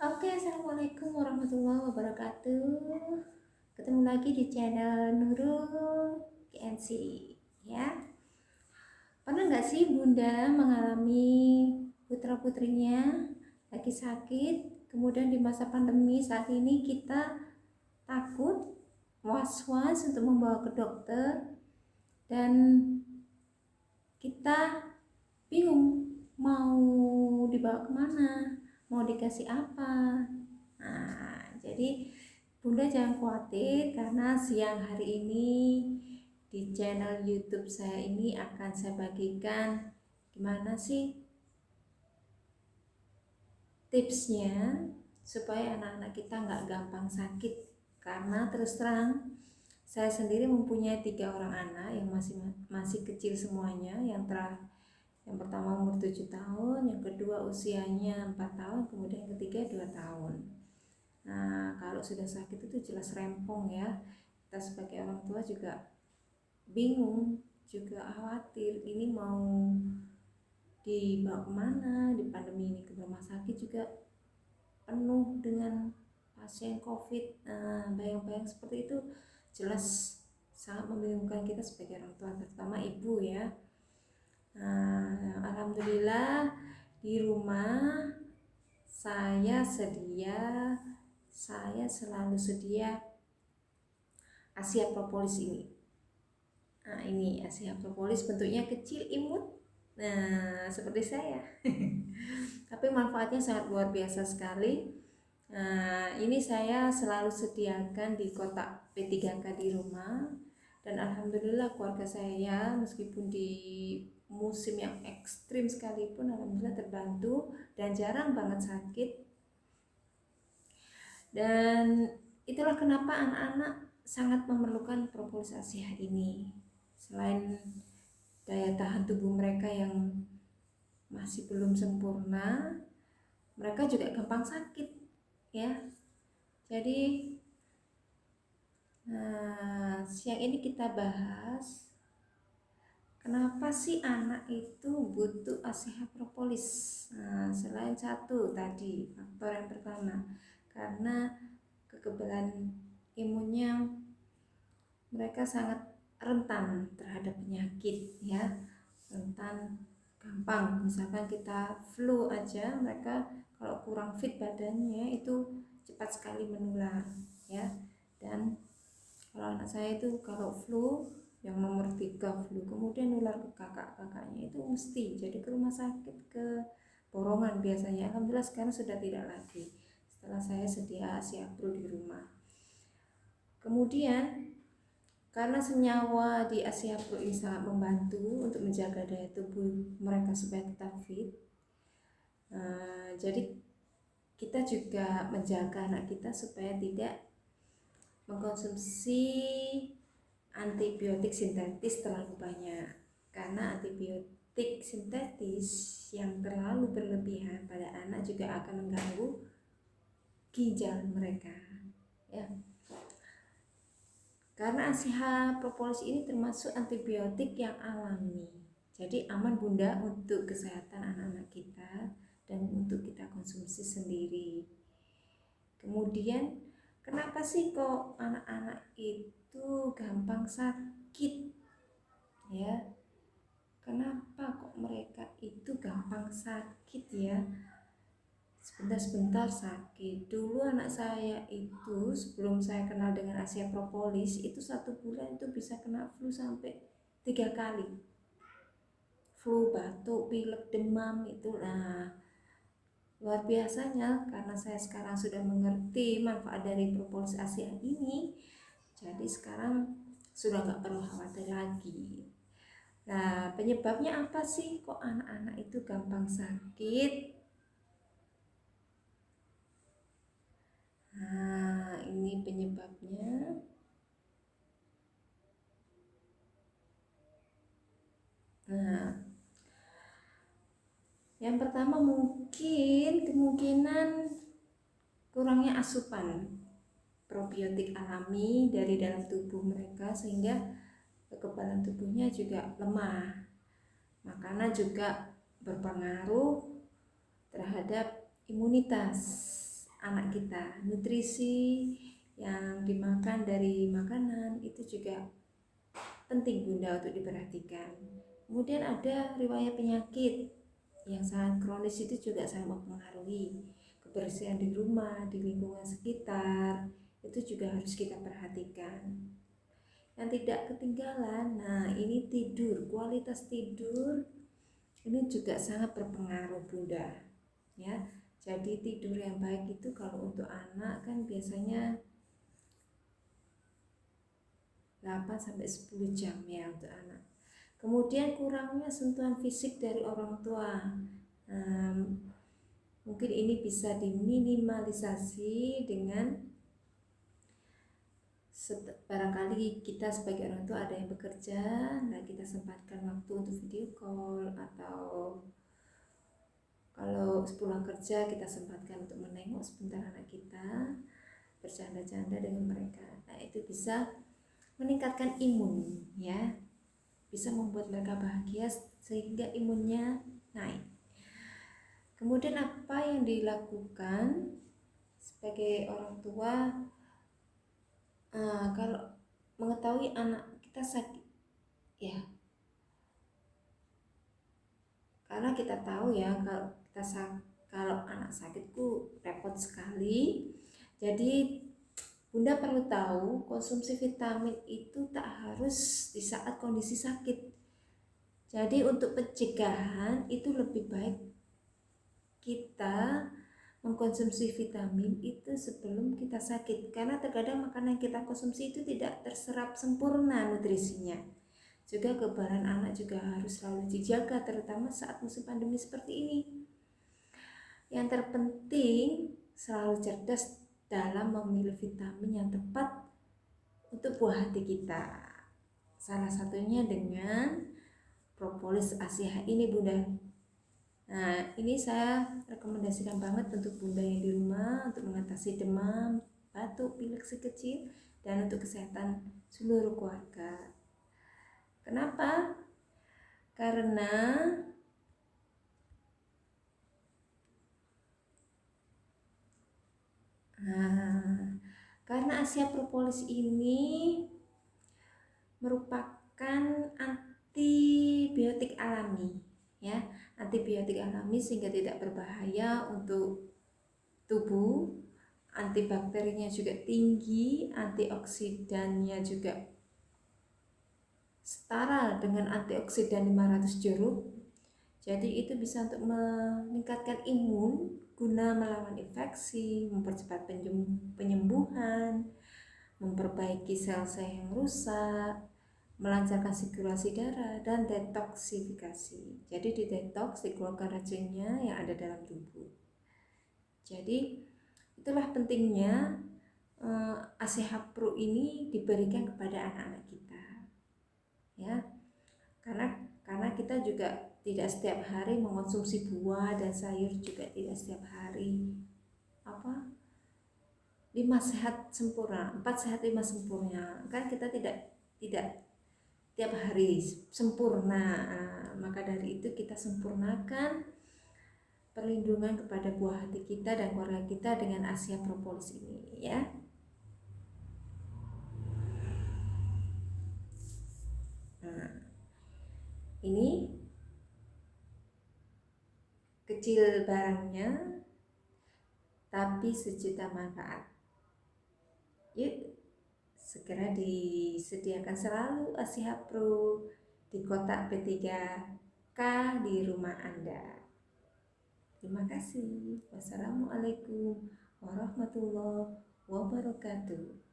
Oke, assalamualaikum warahmatullahi wabarakatuh. Ketemu lagi di channel Nurul GNC ya. Pernah nggak sih Bunda mengalami putra putrinya lagi sakit, kemudian di masa pandemi saat ini kita takut, was-was untuk membawa ke dokter, dan kita bingung mau dibawa kemana, mau dikasih apa. Jadi Bunda jangan khawatir, karena siang hari ini di channel YouTube saya ini akan saya bagikan gimana sih tipsnya supaya anak-anak kita nggak gampang sakit. Karena terus terang saya sendiri mempunyai 3 orang anak yang masih kecil semuanya. Yang pertama umur 7 tahun, yang kedua usianya 4 tahun, kemudian yang ketiga 2 tahun. Nah, kalau sudah sakit itu jelas rempong ya. Kita sebagai orang tua juga bingung, juga khawatir ini mau dibawa kemana. Di pandemi ini ke rumah sakit juga penuh dengan pasien COVID. Nah, bayang-bayang seperti itu jelas sangat membingungkan kita sebagai orang tua, terutama ibu ya. Nah, alhamdulillah di rumah saya selalu sedia Asia propolis ini. Nah, ini Asia propolis bentuknya kecil, imut. Nah, seperti saya. Tapi manfaatnya sangat luar biasa sekali. Nah, ini saya selalu sediakan di kotak P3K di rumah. Dan alhamdulillah keluarga saya meskipun di musim yang ekstrim sekalipun alhamdulillah terbantu dan jarang banget sakit. Dan itulah kenapa anak-anak sangat memerlukan propolis Asia ini. Selain daya tahan tubuh mereka yang masih belum sempurna, mereka juga gampang sakit ya. Jadi siang ini kita bahas kenapa sih anak itu butuh Asia propolis. Selain satu tadi, faktor yang pertama, karena kekebalan imunnya mereka sangat rentan terhadap penyakit ya, rentan gampang. Misalkan kita flu aja, mereka kalau kurang fit badannya itu cepat sekali menular ya. Dan kalau anak saya itu kalau flu yang nomor 3 flu kemudian nular ke kakak-kakaknya itu mesti jadi ke rumah sakit, ke borongan biasanya. Alhamdulillah sekarang sudah tidak lagi setelah saya sedia Asia Pro di rumah. Kemudian karena senyawa di Asia Pro ini sangat membantu untuk menjaga daya tubuh mereka supaya tetap fit. Jadi kita juga menjaga anak kita supaya tidak mengkonsumsi antibiotik sintetis terlalu banyak, karena antibiotik sintetis yang terlalu berlebihan pada anak juga akan mengganggu ginjal mereka ya. Karena Asia propolis ini termasuk antibiotik yang alami, jadi aman Bunda untuk kesehatan anak-anak kita dan untuk kita konsumsi sendiri. Kemudian kenapa sih kok anak-anak itu gampang sakit ya? Kenapa kok mereka itu gampang sakit ya? Sebentar-sebentar sakit. Dulu anak saya itu sebelum saya kenal dengan Asia propolis itu 1 bulan itu bisa kena flu sampai 3 kali. Flu, batuk, pilek, demam itu. Nah, luar biasanya karena saya sekarang sudah mengerti manfaat dari propolis Asia ini, jadi sekarang sudah gak perlu khawatir lagi. Nah, penyebabnya apa sih kok anak-anak itu gampang sakit? Nah, ini penyebabnya. Nah, yang pertama mungkin kemungkinan kurangnya asupan probiotik alami dari dalam tubuh mereka, sehingga kekebalan tubuhnya juga lemah. Makanan juga berpengaruh terhadap imunitas anak kita. Nutrisi yang dimakan dari makanan itu juga penting Bunda untuk diperhatikan. Kemudian ada riwayat penyakit yang sangat kronis, itu juga sangat mempengaruhi. Kebersihan di rumah, di lingkungan sekitar, itu juga harus kita perhatikan. Yang tidak ketinggalan, nah ini tidur, kualitas tidur ini juga sangat berpengaruh Bunda ya. Jadi tidur yang baik itu kalau untuk anak kan biasanya 8-10 jam ya untuk anak. Kemudian kurangnya sentuhan fisik dari orang tua. Mungkin ini bisa diminimalisasi dengan barangkali kita sebagai orang tua ada yang bekerja, nah kita sempatkan waktu untuk video call, atau kalau pulang kerja kita sempatkan untuk menengok sebentar anak kita, bercanda-canda dengan mereka. Nah itu bisa meningkatkan imun ya, bisa membuat mereka bahagia sehingga imunnya naik. Kemudian apa yang dilakukan sebagai orang tua kalau mengetahui anak kita sakit ya, karena kita tahu ya kalau anak sakitku repot sekali. Jadi Bunda perlu tahu konsumsi vitamin itu tak harus di saat kondisi sakit. Jadi untuk pencegahan itu lebih baik kita mengkonsumsi vitamin itu sebelum kita sakit, karena terkadang makanan yang kita konsumsi itu tidak terserap sempurna nutrisinya. Juga kekebalan anak juga harus selalu dijaga, terutama saat musim pandemi seperti ini. Yang terpenting selalu cerdas dalam memilih vitamin yang tepat untuk buah hati kita. Salah satunya dengan propolis ACH ini Bunda. Nah ini saya rekomendasikan banget untuk Bunda yang di rumah untuk mengatasi demam, batuk, pilek si kecil, dan untuk kesehatan seluruh keluarga. Kenapa? Karena Asia propolis ini merupakan antibiotik alami ya, antibiotik alami sehingga tidak berbahaya untuk tubuh, antibakterinya juga tinggi, antioksidannya juga setara dengan antioksidan 500 jeruk. Jadi itu bisa untuk meningkatkan imun guna melawan infeksi, mempercepat penyembuhan, memperbaiki sel-sel yang rusak, melancarkan sirkulasi darah, dan detoksifikasi. Jadi di detox, dikeluarkan racunnya yang ada dalam tubuh. Jadi itulah pentingnya ACH Pro ini diberikan kepada anak-anak kita ya, karena kita juga tidak setiap hari mengonsumsi buah dan sayur, juga tidak setiap hari 5 sehat sempurna, 4 sehat 5 sempurna, kan kita tidak tiap hari sempurna. Maka dari itu kita sempurnakan perlindungan kepada buah hati kita dan keluarga kita dengan ACH propolis ini ya. Ini kecil barangnya tapi sejuta manfaat. Yuk segera disediakan selalu ACH Pro di kotak P3K di rumah Anda. Terima kasih. Wassalamualaikum warahmatullahi wabarakatuh.